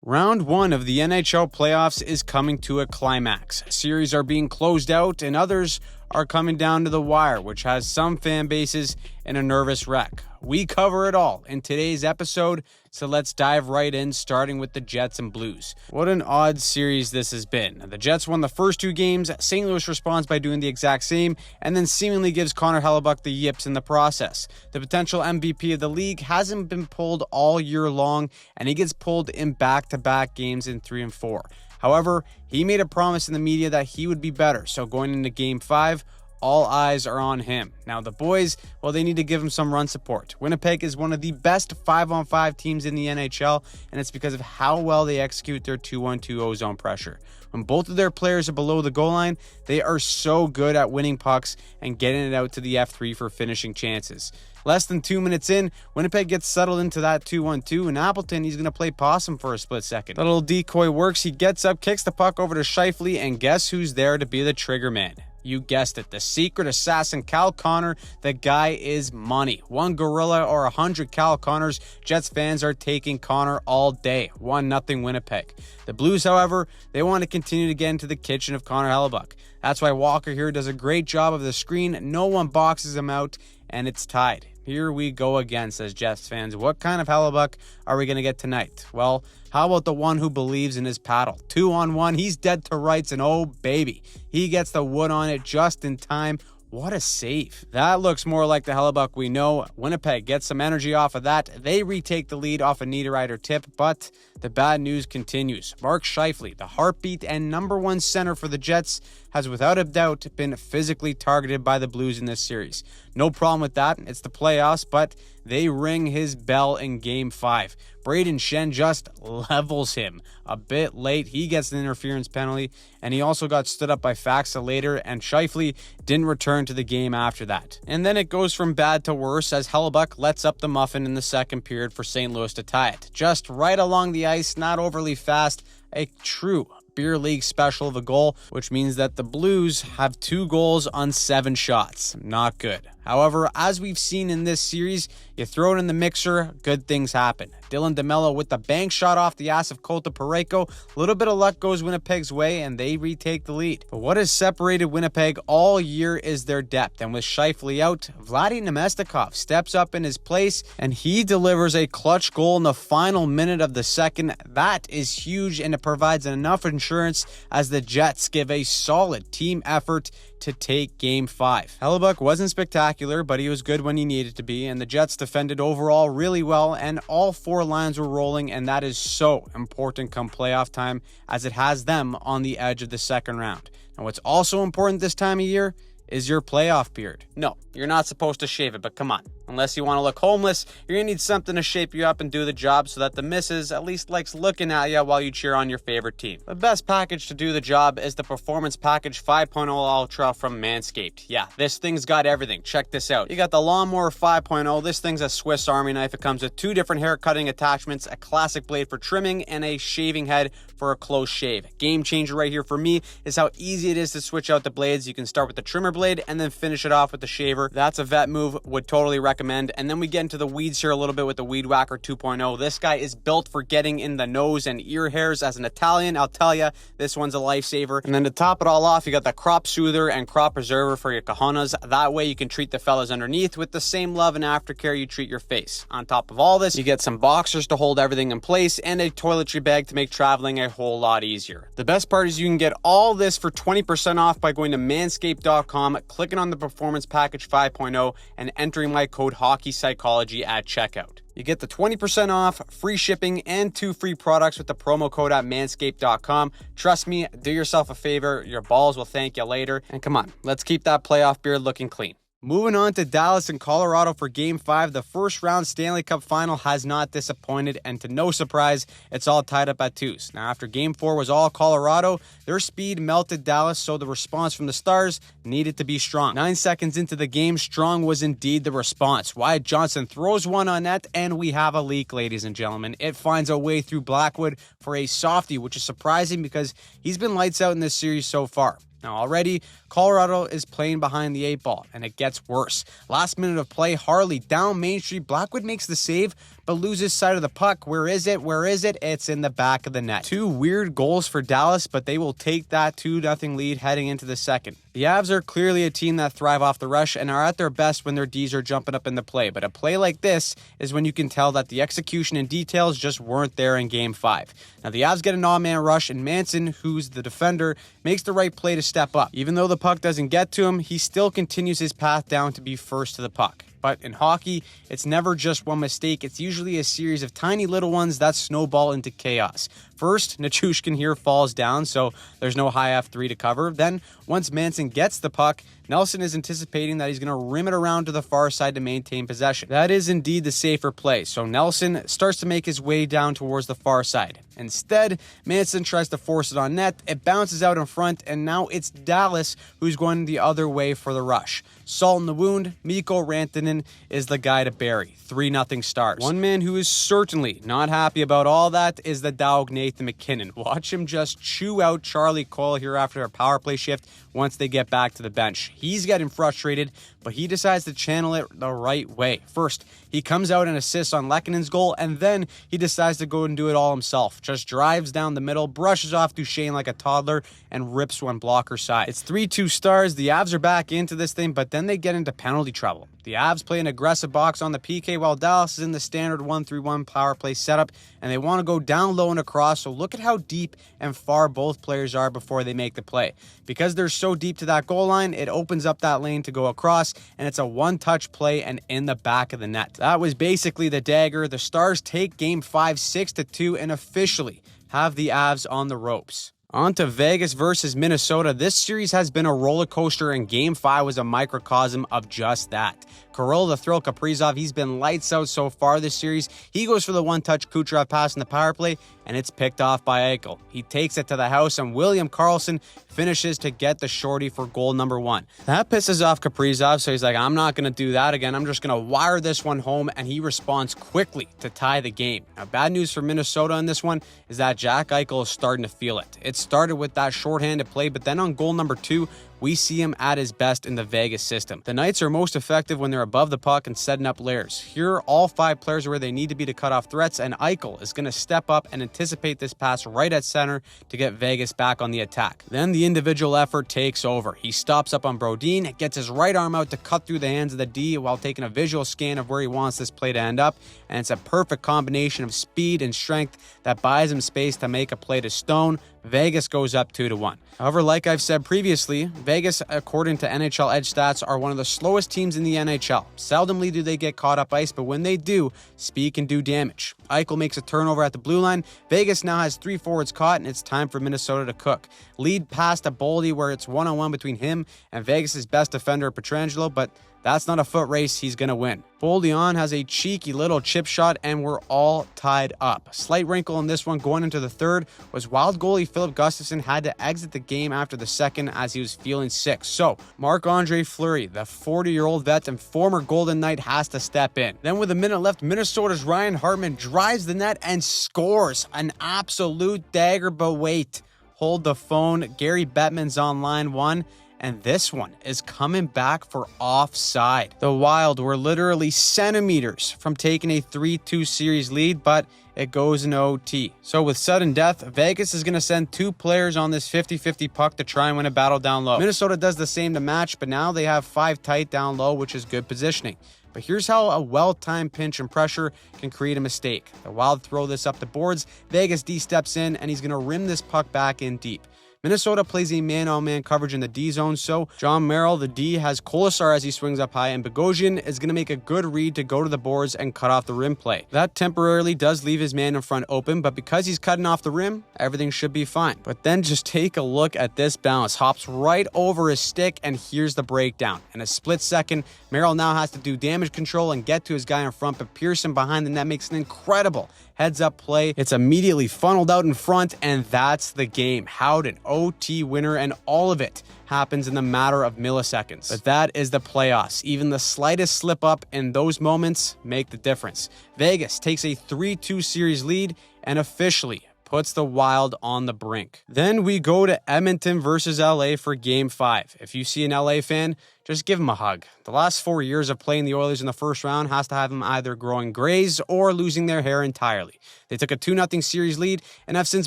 Round 1 of the NHL playoffs is coming to a climax. Series are being closed out and others are coming down to the wire, which has some fan bases in a nervous wreck. We cover it all in today's episode, so let's dive right in, starting with the Jets and Blues. What an odd series this has been. The Jets won the first 2 games, St. Louis responds by doing the exact same, and then seemingly gives Connor Hellebuyck the yips in the process. The potential MVP of the league hasn't been pulled all year long, and he gets pulled in back-to-back games in 3 and 4. However, he made a promise in the media that he would be better, so going into Game 5, all eyes are on him. Now the boys, well, they need to give him some run support. Winnipeg is one of the best 5-on-5 teams in the NHL, and it's because of how well they execute their 2-1-2 zone pressure. When both of their players are below the goal line, they are so good at winning pucks and getting it out to the F3 for finishing chances. Less than 2 minutes in, Winnipeg gets settled into that 2-1-2, and Appleton, he's going to play possum for a split second. That little decoy works. He gets up, kicks the puck over to Scheifele, and guess who's there to be the trigger man? You guessed it, the secret assassin, Cal Connor. The guy is money. 1 gorilla or 100 Cal Connors. Jets fans are taking Connor all day. 1-0 Winnipeg. The Blues, however, they want to continue to get into the kitchen of Connor Hellebuyck. That's why Walker here does a great job of the screen. No one boxes him out, and it's tied. Here we go again, says Jets fans. What kind of Hellebuyck are we going to get tonight? Well, how about the one who believes in his paddle? 2-on-1, he's dead to rights, and oh baby, he gets the wood on it just in time. What a save. That looks more like the Hellebuyck we know. Winnipeg gets some energy off of that. They retake the lead off a Niederreiter tip, but the bad news continues. Mark Scheifele, the heartbeat and #1 center for the Jets, has without a doubt been physically targeted by the Blues in this series. No problem with that. It's the playoffs, but they ring his bell in Game 5. Braden Shen just levels him a bit late. He gets an interference penalty, and he also got stood up by Faxa later, and Scheifele didn't return to the game after that. And then it goes from bad to worse as Hellebuyck lets up the muffin in the second period for St. Louis to tie it. Just right along the ice, not overly fast, a true beer league special of a goal, which means that the Blues have 2 goals on 7 shots. Not good. However, as we've seen in this series, you throw it in the mixer, good things happen. Dylan DeMello with the bank shot off the ass of Colta Parayko. A little bit of luck goes Winnipeg's way, and they retake the lead. But what has separated Winnipeg all year is their depth. And with Scheifele out, Vladimir Namestnikov steps up in his place, and he delivers a clutch goal in the final minute of the second. That is huge, and it provides enough insurance as the Jets give a solid team effort to take Game 5. Hellebuyck wasn't spectacular, but he was good when he needed to be, and the Jets defended overall really well, and all 4 lines were rolling, and that is so important come playoff time as it has them on the edge of the second round. And what's also important this time of year is your playoff beard. No, you're not supposed to shave it, but come on. Unless you want to look homeless, you're going to need something to shape you up and do the job so that the missus at least likes looking at you while you cheer on your favorite team. The best package to do the job is the Performance Package 5.0 Ultra from Manscaped. Yeah, this thing's got everything. Check this out. You got the Lawnmower 5.0. This thing's a Swiss Army knife. It comes with 2 different hair cutting attachments, a classic blade for trimming, and a shaving head for a close shave. Game changer right here for me is how easy it is to switch out the blades. You can start with the trimmer blade and then finish it off with the shaver. That's a vet move. Would totally recommend. And then we get into the weeds here a little bit with the Weed Whacker 2.0. This guy is built for getting in the nose and ear hairs. As an Italian, I'll tell you, this one's a lifesaver. And then to top it all off, you got the Crop Soother and Crop Preserver for your cojones. That way you can treat the fellas underneath with the same love and aftercare you treat your face. On top of all this, you get some boxers to hold everything in place and a toiletry bag to make traveling a whole lot easier. The best part is you can get all this for 20% off by going to manscaped.com, clicking on the Performance Package 5.0, and entering my code Hockey Psychology at checkout. You get the 20% off, free shipping, and 2 free products with the promo code at manscaped.com. Trust me, do yourself a favor. Your balls will thank you later. And come on, let's keep that playoff beard looking clean. Moving on to Dallas and Colorado for Game 5, the first round Stanley Cup final has not disappointed, and to no surprise, it's all tied up at 2s. Now, after Game 4 was all Colorado, their speed melted Dallas, so the response from the Stars needed to be strong. 9 seconds into the game, strong was indeed the response. Wyatt Johnson throws one on net, and we have a leak, ladies and gentlemen. It finds a way through Blackwood for a softie, which is surprising because he's been lights out in this series so far. Now already, Colorado is playing behind the 8 ball, and it gets worse. Last minute of play, Harley down Main Street. Blackwood makes the save, but loses sight of the puck. Where is it? It's in the back of the net. 2 weird goals for Dallas, but they will take that 2-0 lead heading into the second. The Avs are clearly a team that thrive off the rush and are at their best when their Ds are jumping up in the play. But a play like this is when you can tell that the execution and details just weren't there in Game 5. Now the Avs get an all-man rush, and Manson, who's the defender, makes the right play to step up. Even though the puck doesn't get to him, he still continues his path down to be first to the puck. But in hockey, it's never just one mistake. It's usually a series of tiny little ones that snowball into chaos. First, Nichushkin here falls down, so there's no high F3 to cover. Then, once Manson gets the puck, Nelson is anticipating that he's going to rim it around to the far side to maintain possession. That is indeed the safer play, so Nelson starts to make his way down towards the far side. Instead, Manson tries to force it on net, it bounces out in front, and now it's Dallas who's going the other way for the rush. Salt in the wound, Mikko Rantanen is the guy to bury. 3-0 Stars. One man who is certainly not happy about all that is the dog Nathan MacKinnon. Watch him just chew out Charlie Coyle here after a power play shift once they get back to the bench. He's getting frustrated, but he decides to channel it the right way. First, he comes out and assists on Lekkonen's goal, and then he decides to go and do it all himself. Just drives down the middle, brushes off Duchesne like a toddler, and rips one blocker side. It's 3-2 Stars. The Avs are back into this thing, but then they get into penalty trouble. The Avs play an aggressive box on the PK while Dallas is in the standard 1-3-1 power play setup, and they want to go down low and across, so look at how deep and far both players are before they make the play. Because they're so deep to that goal line, it opens up that lane to go across, and it's a one-touch play and in the back of the net. That was basically the dagger. The Stars take Game 5 6-2 and officially have the Avs on the ropes. On to Vegas versus Minnesota. This series has been a roller coaster, and Game 5 was a microcosm of just that. Kirill the Thrill Kaprizov, he's been lights out so far this series. He goes for the one-touch Kucherov pass in the power play, and it's picked off by Eichel. He takes it to the house, and William Karlsson finishes to get the shorty for goal number 1. That pisses off Kaprizov, so he's like, I'm not going to do that again. I'm just going to wire this one home, and he responds quickly to tie the game. Now, bad news for Minnesota in this one is that Jack Eichel is starting to feel it. It started with that shorthanded play, but then on goal number 2, we see him at his best in the Vegas system. The Knights are most effective when they're above the puck and setting up layers. Here, all 5 players are where they need to be to cut off threats, and Eichel is going to step up and anticipate this pass right at center to get Vegas back on the attack. Then the individual effort takes over. He stops up on Brodin, gets his right arm out to cut through the hands of the D while taking a visual scan of where he wants this play to end up, and it's a perfect combination of speed and strength that buys him space to make a play to Stone. Vegas goes up 2-1. However, like I've said previously, Vegas, according to NHL Edge stats, are one of the slowest teams in the NHL. Seldomly do they get caught up ice, but when they do, speed can do damage. Eichel makes a turnover at the blue line. Vegas now has 3 forwards caught, and it's time for Minnesota to cook. Lead pass to Boldy, where it's 1-on-1 between him and Vegas' best defender, Pietrangelo, but that's not a foot race. He's going to win. Boldion has a cheeky little chip shot, and we're all tied up. Slight wrinkle in this one going into the third was wild goalie Philip Gustafson had to exit the game after the second as he was feeling sick. So Marc-Andre Fleury, the 40-year-old vet and former Golden Knight, has to step in. Then with a minute left, Minnesota's Ryan Hartman drives the net and scores an absolute dagger, but wait. Hold the phone. Gary Bettman's on line 1. And this one is coming back for offside. The Wild were literally centimeters from taking a 3-2 series lead, but it goes in OT. So with sudden death, Vegas is going to send 2 players on this 50-50 puck to try and win a battle down low. Minnesota does the same to match, but now they have 5 tight down low, which is good positioning. But here's how a well-timed pinch and pressure can create a mistake. The Wild throw this up the boards, Vegas D steps in, and he's going to rim this puck back in deep. Minnesota plays a man-on-man coverage in the D zone, so John Merrill, the D, has Kolasar as he swings up high, and Bogosian is going to make a good read to go to the boards and cut off the rim play. That temporarily does leave his man in front open, but because he's cutting off the rim, everything should be fine. But then just take a look at this bounce. Hops right over his stick, and here's the breakdown. In a split second, Merrill now has to do damage control and get to his guy in front, but Pearson behind the net makes an incredible heads-up play. It's immediately funneled out in front, and that's the game. Howden, OT winner, and all of it happens in the matter of milliseconds. But that is the playoffs. Even the slightest slip-up in those moments make the difference. Vegas takes a 3-2 series lead and officially puts the Wild on the brink. Then we go to Edmonton versus LA for Game 5. If you see an LA fan, just give him a hug. The last 4 years of playing the Oilers in the first round has to have them either growing grays or losing their hair entirely. They took a 2-0 series lead and have since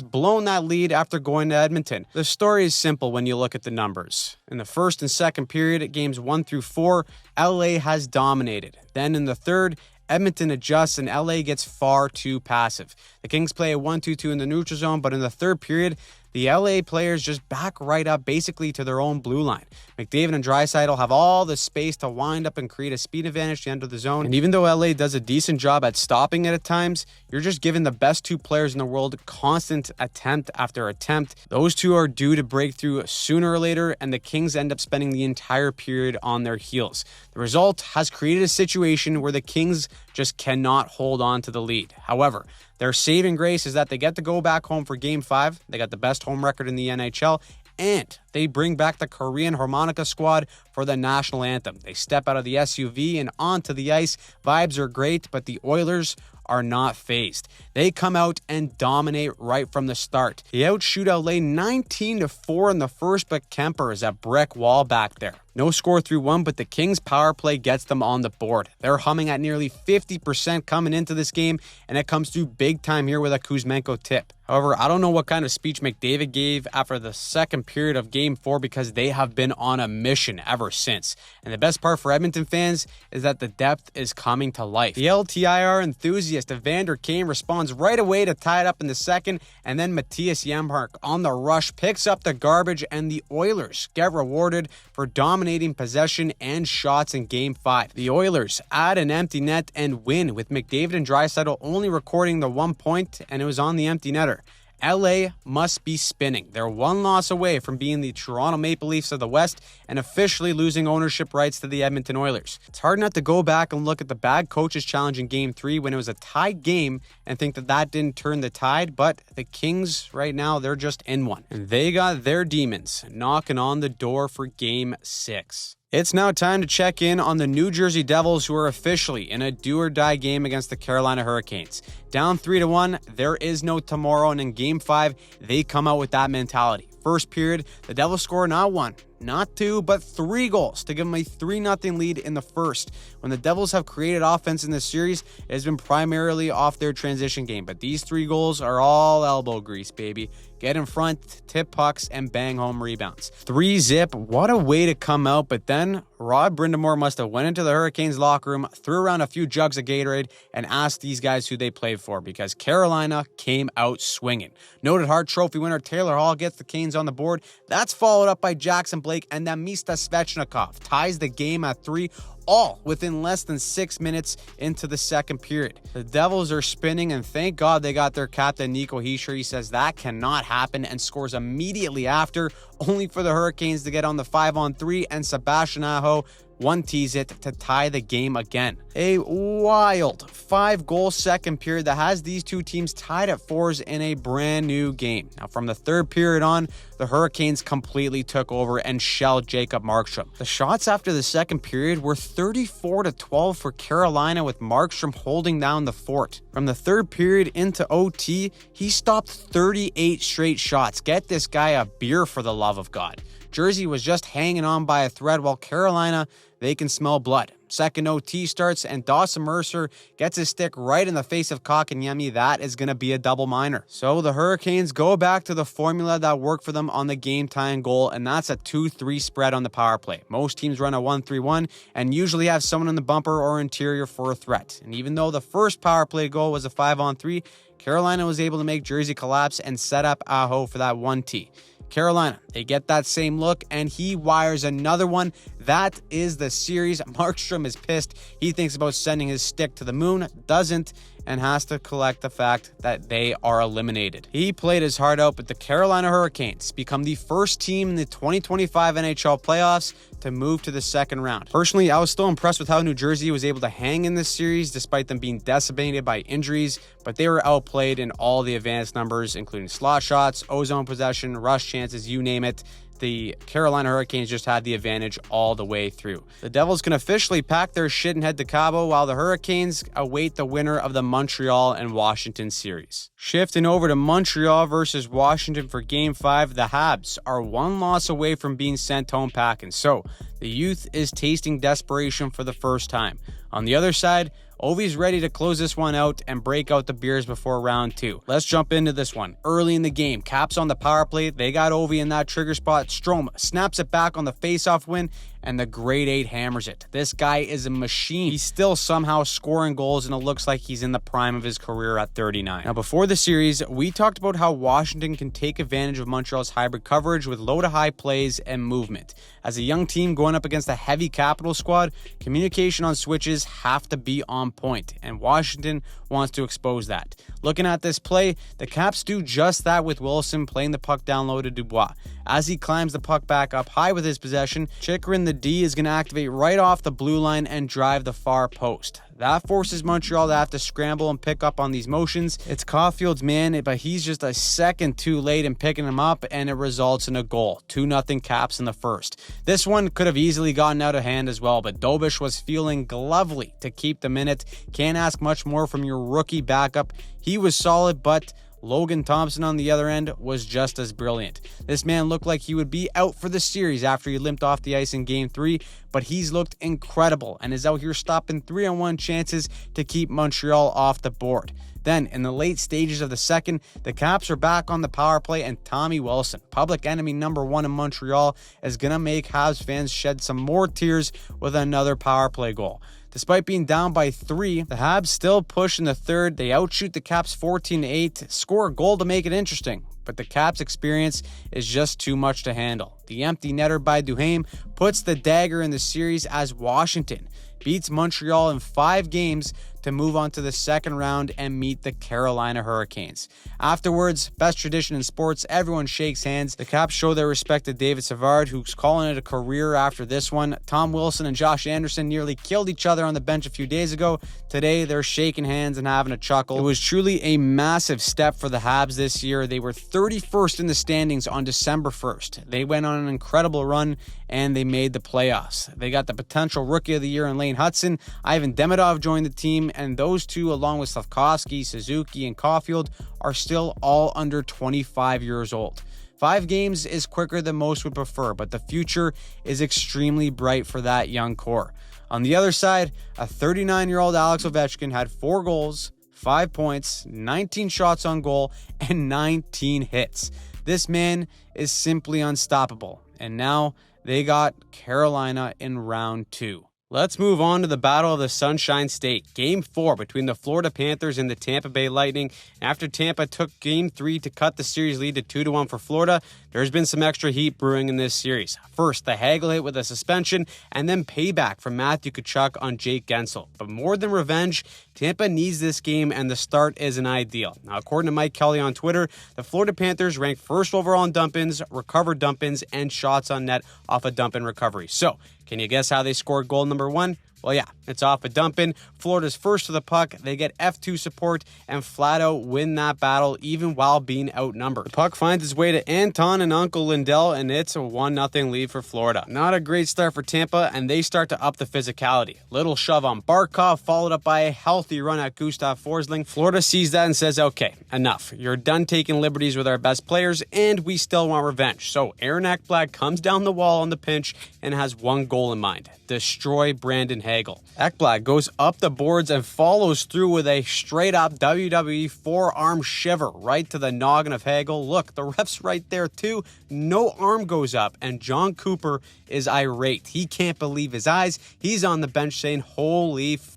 blown that lead after going to Edmonton. The story is simple when you look at the numbers. In the first and second period at games 1 through 4, LA has dominated. Then in the third, Edmonton adjusts and LA gets far too passive. The Kings play a 1-2-2 in the neutral zone, but in the third period, the LA players just back right up basically to their own blue line. McDavid and Draisaitl have all the space to wind up and create a speed advantage to enter the zone. And even though LA does a decent job at stopping it at times, you're just giving the best two players in the world constant attempt after attempt. Those two are due to break through sooner or later, and the Kings end up spending the entire period on their heels. The result has created a situation where the Kings just cannot hold on to the lead. However, their saving grace is that they get to go back home for Game 5. They got the best home record in the NHL, and they bring back the Korean harmonica squad for the national anthem. They step out of the SUV and onto the ice. Vibes are great, but the Oilers are not phased. They come out and dominate right from the start. They outshoot LA 19-4 in the first, but Kemper is a brick wall back there. No score through 1, but the Kings' power play gets them on the board. They're humming at nearly 50% coming into this game, and it comes through big time here with a Kuzmenko tip. However, I don't know what kind of speech McDavid gave after the second period of Game 4 because they have been on a mission ever since. And the best part for Edmonton fans is that the depth is coming to life. The LTIR enthusiast Evander Kane responds right away to tie it up in the second, and then Matthias Janmark on the rush picks up the garbage, and the Oilers get rewarded for dominating possession and shots in Game 5. The Oilers add an empty net and win, with McDavid and Draisaitl only recording the 1 point, and it was on the empty netter. LA must be spinning. They're one loss away from being the Toronto Maple Leafs of the West and officially losing ownership rights to the Edmonton Oilers. It's hard not to go back and look at the bad coaches challenge in Game 3 when it was a tied game and think that didn't turn the tide, but the Kings right now, they're just in one. And they got their demons knocking on the door for Game 6. It's now time to check in on the New Jersey Devils, who are officially in a do-or-die game against the Carolina Hurricanes. Down 3-1, there is no tomorrow, and in Game 5, they come out with that mentality. First period, the Devils score not 1, not 2, but 3 goals to give them a 3-0 lead in the first. When the Devils have created offense in this series, it has been primarily off their transition game, but these 3 goals are all elbow grease, baby. Get in front, tip pucks, and bang home rebounds. 3-0, what a way to come out, but then Rod Brind'Amour must have went into the Hurricanes locker room, threw around a few jugs of Gatorade, and asked these guys who they played for, because Carolina came out swinging. Noted Hart Trophy winner Taylor Hall gets the Canes on the board. That's followed up by Jackson Blake, and then Mista Svechnikov ties the game at 3, all within less than 6 minutes into the second period. The Devils are spinning, and thank God they got their captain Nico Hischier. He says that cannot happen and scores immediately after, only for the Hurricanes to get on the 5-on-3, and Sebastian Aho one-tees it to tie the game again. A wild 5-goal second period that has these two teams tied at 4s in a brand new game. Now, from the third period on, the Hurricanes completely took over and shelled Jacob Markstrom. The shots after the second period were 34-12 for Carolina, with Markstrom holding down the fort. From the third period into OT, he stopped 38 straight shots. Get this guy a beer, for the love of God. Jersey was just hanging on by a thread, while Carolina, they can smell blood. Second OT starts, and Dawson Mercer gets his stick right in the face of Kotkaniemi. That is going to be a double minor. So the Hurricanes go back to the formula that worked for them on the game-tying goal, and that's a 2-3 spread on the power play. Most teams run a 1-3-1 and usually have someone in the bumper or interior for a threat. And even though the first power play goal was a 5-on-3, Carolina was able to make Jersey collapse and set up Aho for that 1T. Carolina, they get that same look, and he wires another one. That is the series. Markstrom is pissed. He thinks about sending his stick to the moon, doesn't, and has to collect the fact that they are eliminated. He played his heart out, but the Carolina Hurricanes become the first team in the 2025 NHL playoffs to move to the second round. Personally, I was still impressed with how New Jersey was able to hang in this series despite them being decimated by injuries, but they were outplayed in all the advanced numbers, including slot shots, ozone possession, rush chances, you name it. the Carolina Hurricanes just had the advantage all the way through. The Devils can officially pack their shit and head to Cabo, while the Hurricanes await the winner of the Montreal and Washington series. Shifting over to Montreal versus Washington for Game 5, the Habs are one loss away from being sent home packing, so the youth is tasting desperation for the first time. On the other side, Ovi's ready to close this one out and break out the beers before round 2. Let's jump into this one. Early in the game, Caps on the power play. They got Ovi in that trigger spot. Strome snaps it back on the faceoff win, and the grade 8 hammers it. This guy is a machine. He's still somehow scoring goals, and it looks like he's in the prime of his career at 39. Now, before the series, we talked about how Washington can take advantage of Montreal's hybrid coverage with low to high plays and movement. As a young team going up against a heavy Capital squad, communication on switches have to be on point, and Washington wants to expose that. Looking at this play, the Caps do just that with Wilson playing the puck down low to Dubois. As he climbs the puck back up high with his possession, Chychrun, the D, is going to activate right off the blue line and drive the far post. That forces Montreal to have to scramble and pick up on these motions. It's Caulfield's man, but he's just a second too late in picking him up, and it results in a goal. 2-0 Caps in the first. This one could have easily gotten out of hand as well, but Dobish was feeling lovely to keep the minute. Can't ask much more from your rookie backup. He was solid, but Logan Thompson on the other end was just as brilliant. This man looked like he would be out for the series after he limped off the ice in Game 3, but he's looked incredible and is out here stopping 3-on-1 chances to keep Montreal off the board. Then, in the late stages of the second, the Caps are back on the power play, and Tommy Wilson, public enemy number 1 in Montreal, is going to make Habs fans shed some more tears with another power play goal. Despite being down by 3, the Habs still push in the third. They outshoot the Caps 14-8, score a goal to make it interesting, but the Caps' experience is just too much to handle. The empty netter by Duhaime puts the dagger in the series as Washington beats Montreal in 5 games to move on to the second round and meet the Carolina Hurricanes. Afterwards, best tradition in sports, everyone shakes hands. The Caps show their respect to David Savard, who's calling it a career after this one. Tom Wilson and Josh Anderson nearly killed each other on the bench a few days ago. Today, they're shaking hands and having a chuckle. It was truly a massive step for the Habs this year. They were 31st in the standings on December 1st. They went on an incredible run, and they made the playoffs. They got the potential Rookie of the Year in Lane Hudson. Ivan Demidov joined the team, and those two, along with Slavkovsky, Suzuki, and Caulfield, are still all under 25 years old. 5 games is quicker than most would prefer, but the future is extremely bright for that young core. On the other side, a 39-year-old Alex Ovechkin had 4 goals, 5 points, 19 shots on goal, and 19 hits. This man is simply unstoppable, and now they got Carolina in round 2. Let's move on to the Battle of the Sunshine State. Game 4 between the Florida Panthers and the Tampa Bay Lightning. After Tampa took Game 3 to cut the series lead to 2-1 for Florida, there's been some extra heat brewing in this series. First, the Hagel hit with a suspension, and then payback from Matthew Tkachuk on Jake Gensel. But more than revenge, Tampa needs this game, and the start isn't ideal. Now, according to Mike Kelly on Twitter, the Florida Panthers ranked first overall in dump-ins, recovered dump-ins, and shots on net off a dump-in recovery. So, can you guess how they scored goal number 1? Well, yeah, it's off a dump-in. Florida's first to the puck. They get F2 support and flat out win that battle even while being outnumbered. The puck finds its way to Anton and Uncle Lindell, and it's a 1-0 lead for Florida. Not a great start for Tampa, and they start to up the physicality. Little shove on Barkov, followed up by a healthy run at Gustav Forsling. Florida sees that and says, okay, enough. You're done taking liberties with our best players, and we still want revenge. So Aaron Ekblad comes down the wall on the pinch and has one goal in mind: destroy Brandon Hagel. Ekblad goes up the boards and follows through with a straight-up WWE forearm shiver right to the noggin of Hagel. Look, the ref's right there too. No arm goes up, and John Cooper is irate. He can't believe his eyes. He's on the bench saying, holy f***.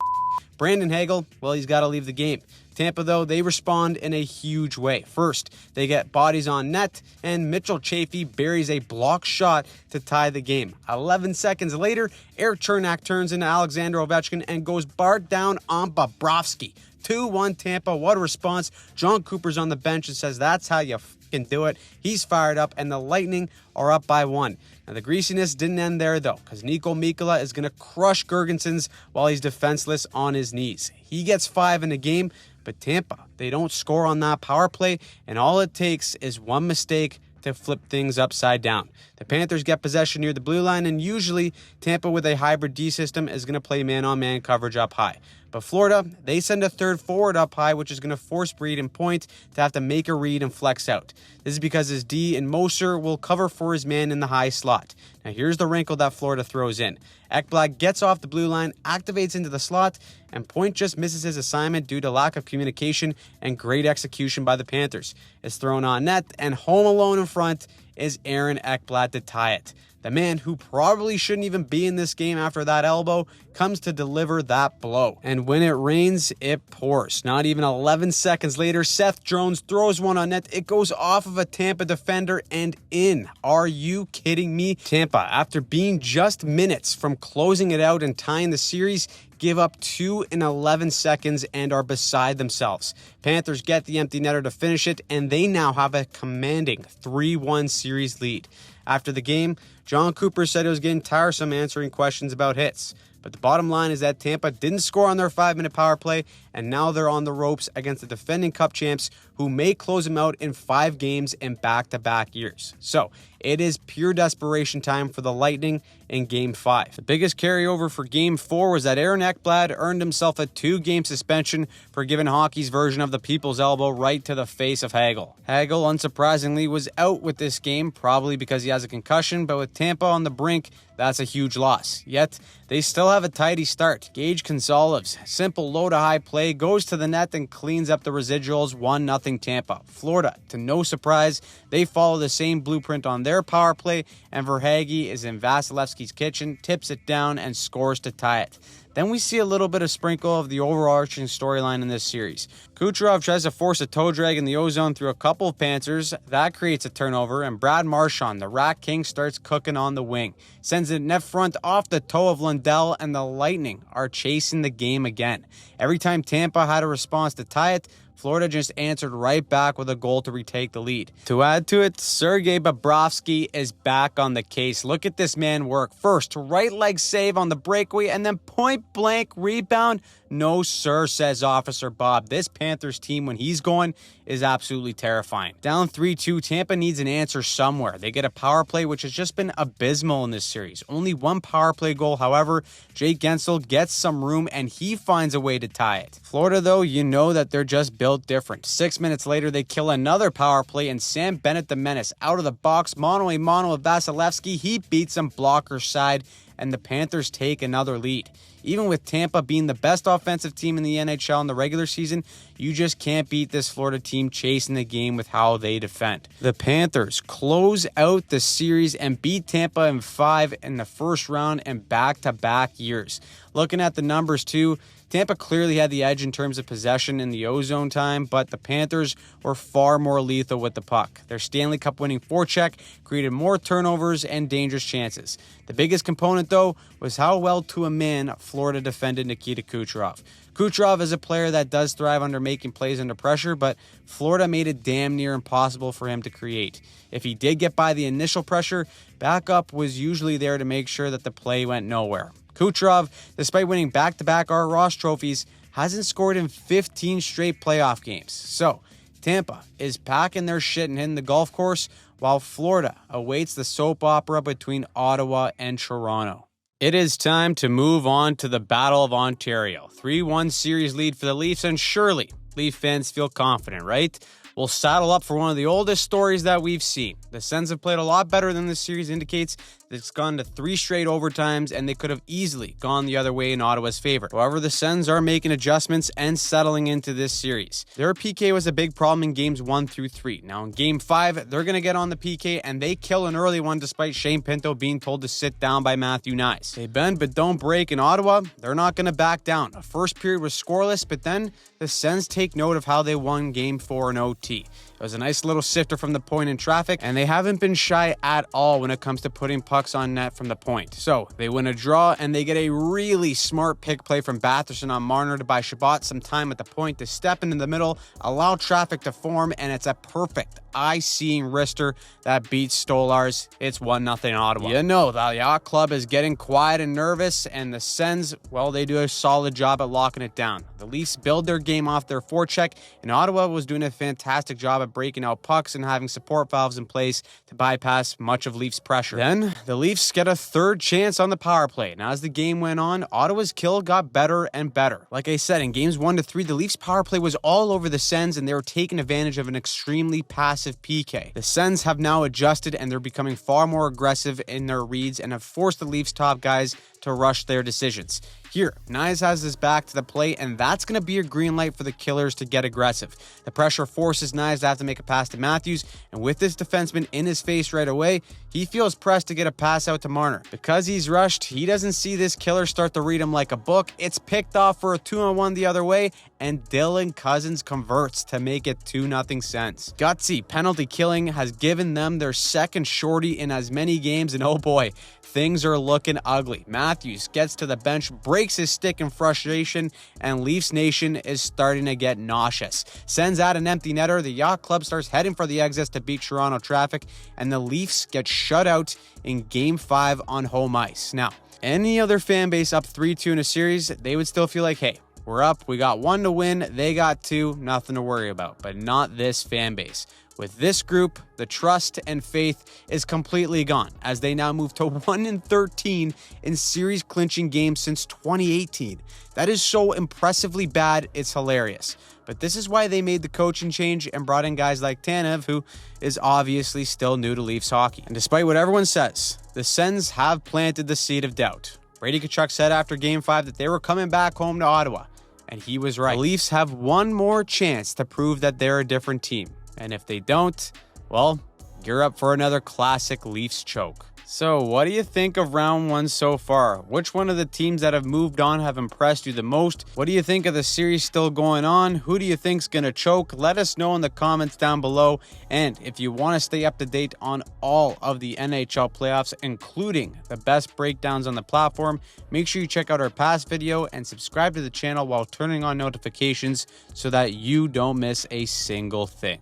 Brandon Hagel, well, he's got to leave the game. Tampa, though, they respond in a huge way. First, they get bodies on net, and Mitchell Chaffee buries a block shot to tie the game. 11 seconds later, Eric Chernak turns into Alexander Ovechkin and goes Bart down on Bobrovsky. 2-1 Tampa. What a response. John Cooper's on the bench and says, that's how you fucking do it. He's fired up, and the Lightning are up by 1. Now, the greasiness didn't end there, though, because Niko Mikkola is going to crush Girgensons while he's defenseless on his knees. He gets 5 in the game, but Tampa, they don't score on that power play, and all it takes is one mistake to flip things upside down. The Panthers get possession near the blue line, and usually Tampa with a hybrid D system is going to play man-on-man coverage up high. But Florida, they send a third forward up high, which is going to force Breed and Point to have to make a read and flex out. This is because his D and Moser will cover for his man in the high slot. Now here's the wrinkle that Florida throws in. Ekblad gets off the blue line, activates into the slot, and Point just misses his assignment due to lack of communication and great execution by the Panthers. It's thrown on net, and home alone in front is Aaron Ekblad to tie it. The man who probably shouldn't even be in this game after that elbow comes to deliver that blow. And when it rains, it pours. Not even 11 seconds later, Seth Jones throws one on net. It goes off of a Tampa defender and in. Are you kidding me? Tampa, after being just minutes from closing it out and tying the series, give up 2 in 11 seconds and are beside themselves. Panthers get the empty netter to finish it, and they now have a commanding 3-1 series lead. After the game, John Cooper said it was getting tiresome answering questions about hits. But the bottom line is that Tampa didn't score on their 5-minute power play, and now they're on the ropes against the defending Cup champs who may close them out in 5 games in back-to-back years. So it is pure desperation time for the Lightning in Game 5. The biggest carryover for Game 4 was that Aaron Ekblad earned himself a 2-game suspension for giving hockey's version of the people's elbow right to the face of Hagel. Hagel, unsurprisingly, was out with this game, probably because he has a concussion, but with Tampa on the brink, that's a huge loss. Yet, they still have a tidy start. Gage Gonzalez, simple low-to-high play, goes to the net and cleans up the residuals, 1-0 Tampa. Florida, to no surprise, they follow the same blueprint on their power play, and Verhaeghe is in Vasilevsky's kitchen, tips it down, and scores to tie it. Then we see a little bit of sprinkle of the overarching storyline in this series. Kucherov tries to force a toe drag in the ozone through a couple of Panthers. That creates a turnover, and Brad Marchand, the Rat King, starts cooking on the wing. Sends it net front off the toe of Lundell, and the Lightning are chasing the game again. Every time Tampa had a response to tie it, Florida just answered right back with a goal to retake the lead. To add to it, Sergei Bobrovsky is back on the case. Look at this man work. First, right leg save on the breakaway, and then point-blank rebound. No, sir, says Officer Bob. This Panthers team, when he's going, is absolutely terrifying. Down 3-2, Tampa needs an answer somewhere. They get a power play, which has just been abysmal in this series. Only one power play goal, however. Jake Gensel gets some room, and he finds a way to tie it. Florida, though, you know that they're just built different. 6 minutes later, they kill another power play, and Sam Bennett, the menace, out of the box, mano-a-mano with Vasilevsky. He beats him blocker side, and the Panthers take another lead. Even with Tampa being the best offensive team in the NHL in the regular season, you just can't beat this Florida team chasing the game with how they defend. The Panthers close out the series and beat Tampa in 5 in the first round in back-to-back years. Looking at the numbers too, Tampa clearly had the edge in terms of possession in the ozone time, but the Panthers were far more lethal with the puck. Their Stanley Cup winning forecheck created more turnovers and dangerous chances. The biggest component, though, was how well to a man Florida defended Nikita Kucherov. Kucherov is a player that does thrive under making plays under pressure, but Florida made it damn near impossible for him to create. If he did get by the initial pressure, backup was usually there to make sure that the play went nowhere. Kucherov, despite winning back-to-back Art Ross trophies, hasn't scored in 15 straight playoff games. So, Tampa is packing their shit and hitting the golf course, while Florida awaits the soap opera between Ottawa and Toronto. It is time to move on to the Battle of Ontario. 3-1 series lead for the Leafs, and surely Leaf fans feel confident, right? We'll saddle up for one of the oldest stories that we've seen. The Sens have played a lot better than this series indicates. It's gone to 3 straight overtimes, and they could have easily gone the other way in Ottawa's favor. However, the Sens are making adjustments and settling into this series. Their PK was a big problem in games 1 through 3. Now in game 5, they're going to get on the PK, and they kill an early one despite Shane Pinto being told to sit down by Matthew Nyes. They bend but don't break in Ottawa. They're not going to back down. The first period was scoreless, but then the Sens take note of how they won game 4 in OT. It was a nice little sifter from the point in traffic, and they haven't been shy at all when it comes to putting pucks on net from the point. So they win a draw, and they get a really smart pick play from Batherson on Marner to buy Shabbat some time at the point to step into the middle, allow traffic to form, and it's a perfect eye-seeing wrister that beats Stolarz. It's 1-0 Ottawa. You know, the Yacht Club is getting quiet and nervous, and the Sens, well, they do a solid job at locking it down. The Leafs build their game off their forecheck, and Ottawa was doing a fantastic job at breaking out pucks and having support valves in place to bypass much of Leafs pressure. Then the Leafs get a third chance on the power play, and as the game went on, Ottawa's kill got better and better. Like I said, in games 1 to 3, the Leafs power play was all over the Sens, and they were taking advantage of an extremely passive PK. The Sens have now adjusted, and they're becoming far more aggressive in their reads and have forced the Leafs top guys to rush their decisions. Here, Knies has his back to the plate, and that's going to be a green light for the Killers to get aggressive. The pressure forces Knies to have to make a pass to Matthews, and with this defenseman in his face right away, he feels pressed to get a pass out to Marner. Because he's rushed, he doesn't see this Killer start to read him like a book. It's picked off for a 2-on-1 the other way, and Dylan Cousins converts to make it 2-0 Sens. Gutsy penalty killing has given them their second shorty in as many games, and oh boy, things are looking ugly. Matthews gets to the bench, breaks his stick in frustration, and Leafs Nation is starting to get nauseous. Sends out an empty netter, the Yacht Club starts heading for the exits to beat Toronto traffic, and the Leafs get shut out in Game 5 on home ice. Now, any other fan base up 3-2 in a series, they would still feel like, hey, we're up, we got 1 to win, they got 2, nothing to worry about. But not this fan base. With this group, the trust and faith is completely gone, as they now move to 1-13 in series clinching games since 2018. That is so impressively bad, it's hilarious. But this is why they made the coaching change and brought in guys like Tanev, who is obviously still new to Leafs hockey. And despite what everyone says, the Sens have planted the seed of doubt. Brady Tkachuk said after Game 5 that they were coming back home to Ottawa, and he was right. The Leafs have one more chance to prove that they're a different team. And if they don't, well, you're up for another classic Leafs choke. So what do you think of round 1 so far? Which one of the teams that have moved on have impressed you the most? What do you think of the series still going on? Who do you think's going to choke? Let us know in the comments down below. And if you want to stay up to date on all of the NHL playoffs, including the best breakdowns on the platform, make sure you check out our past video and subscribe to the channel while turning on notifications so that you don't miss a single thing.